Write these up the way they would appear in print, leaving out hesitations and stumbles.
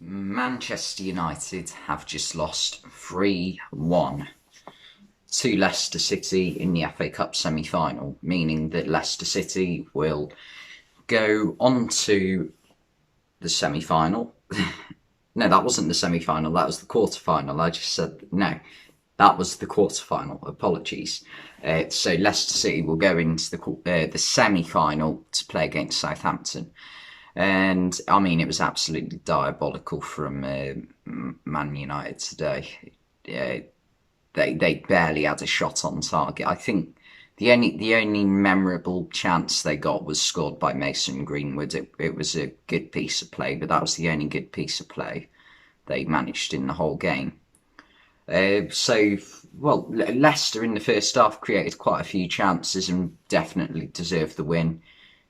Manchester United have just lost 3-1 to Leicester City in the FA Cup semi-final, meaning that Leicester City will go on to the semi-final. No, that wasn't the semi-final, that was the quarter-final. I just said, no, that was the quarter-final. Apologies. So Leicester City will go into the semi-final to play against Southampton. And I mean, it was absolutely diabolical from Man United today. Yeah, they barely had a shot on target. I think the only memorable chance they got was scored by Mason Greenwood. It was a good piece of play, but that was the only good piece of play they managed in the whole game. Leicester in the first half created quite a few chances and definitely deserved the win.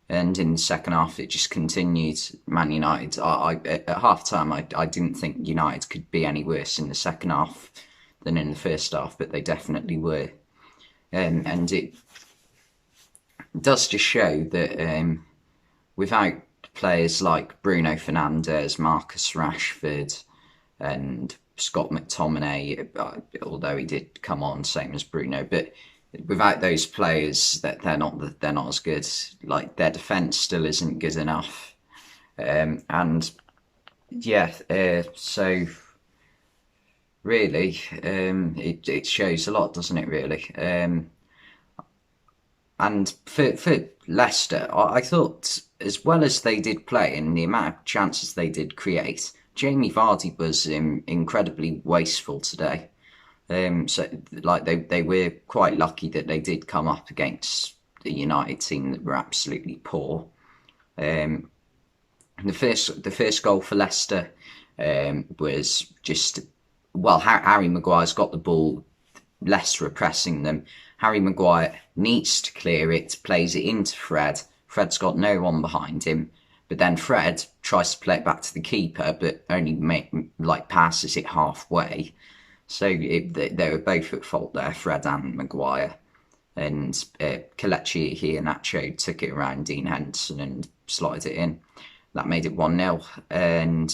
And in the second half, it just continued. Man United, at half time, I didn't think United could be any worse in the second half than in the first half, but they definitely were. And it does just show that without players like Bruno Fernandes, Marcus Rashford, and Scott McTominay, although he did come on same as Bruno, but without those players, that they're not as good. Like their defense still isn't good enough, and yeah, so really, it shows a lot, doesn't it? Really, and for Leicester, I thought as well as they did play and the amount of chances they did create, Jamie Vardy was incredibly wasteful today. So like they were quite lucky that they did come up against the United team that were absolutely poor. The first goal for Leicester was just, well, Harry Maguire's got the ball. Leicester are pressing them. Harry Maguire needs to clear it, plays it into Fred. Fred's got no one behind him, but then Fred tries to play it back to the keeper, but only passes it halfway. So they were both at fault there, Fred and Maguire. And Kelechi Iheanacho took it around Dean Henderson and slotted it in. That made it 1-0. And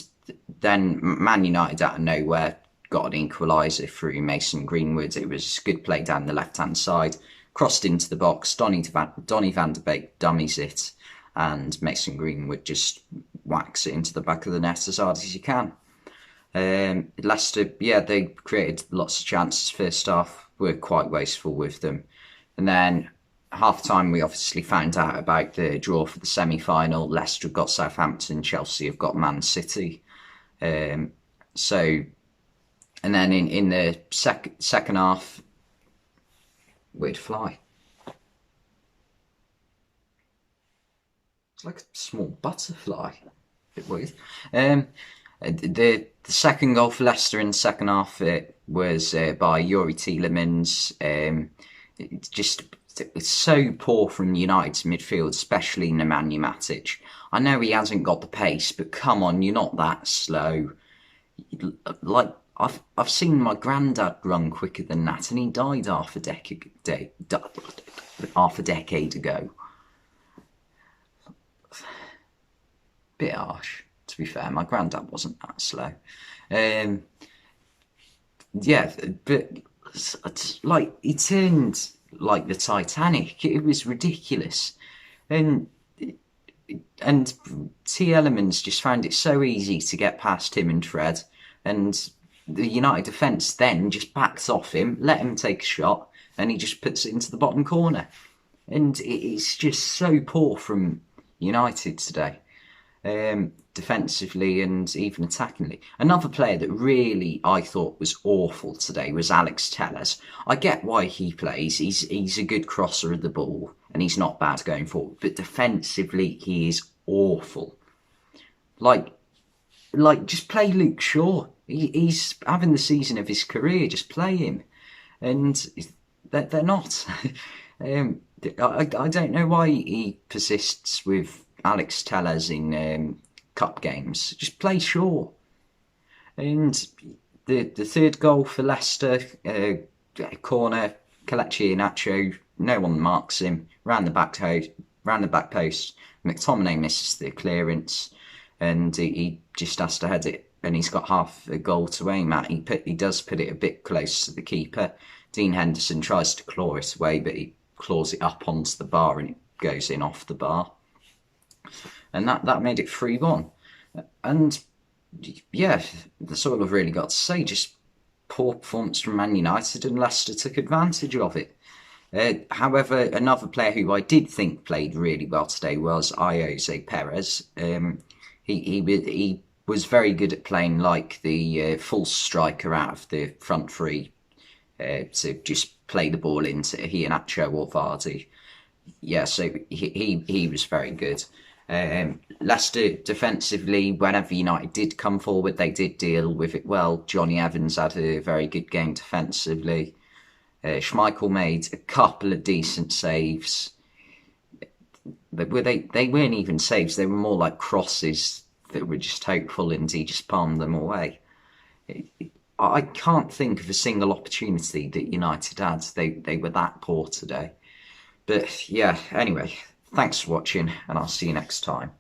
then Man United out of nowhere got an equaliser through Mason Greenwood. It was good play down the left-hand side. Crossed into the box. Donny van de Beek dummies it. And Mason Greenwood just whacks it into the back of the net as hard as he can. Leicester, yeah, they created lots of chances first half, were quite wasteful with them. And then half time, we obviously found out about the draw for the semi-final. Leicester have got Southampton, Chelsea have got Man City. And then in the second half, weird fly. It's like a small butterfly. A bit weird. The second goal for Leicester in the second half, it was by Yuri Tielemans. It's so poor from United's midfield, especially Nemanja Matic. I know he hasn't got the pace, but come on, you're not that slow. Like I've seen my granddad run quicker than that, and he died half a decade ago. Bit harsh. To be fair, my granddad wasn't that slow. Yeah, but it's like he turned like the Titanic. It was ridiculous, and T. Elements just found it so easy to get past him and Fred, and the United defence then just backed off him, let him take a shot, and he just puts it into the bottom corner, and it's just so poor from United today. Defensively and even attackingly. Another player that really I thought was awful today was Alex Telles. I get why he plays. He's a good crosser of the ball and he's not bad going forward. But defensively, he is awful. Like just play Luke Shaw. He's having the season of his career. Just play him. And they're not. I don't know why he persists with Alex Telles in cup games. Just play Shaw. And the third goal for Leicester, corner, Kelechi Iheanacho, no one marks him, round the back post. McTominay misses the clearance, and he just has to head it and he's got half a goal to aim at. He does put it a bit close to the keeper. Dean Henderson tries to claw it away, but he claws it up onto the bar and it goes in off the bar. And that made it 3-1. And yeah, that's all I've really got to say. Just poor performance from Man United, and Leicester took advantage of it. However, another player who I did think played really well today was Jose Perez. He was very good at playing like the false striker out of the front three, to just play the ball into Iheanacho or Vardy. Yeah, so he was very good. Leicester defensively, whenever United did come forward, they did deal with it well. Johnny Evans had a very good game defensively. Schmeichel made a couple of decent saves. They weren't even saves, they were more like crosses that were just hopeful, and he just palmed them away. I can't think of a single opportunity that United had. They were that poor today. But yeah, anyway, thanks for watching, and I'll see you next time.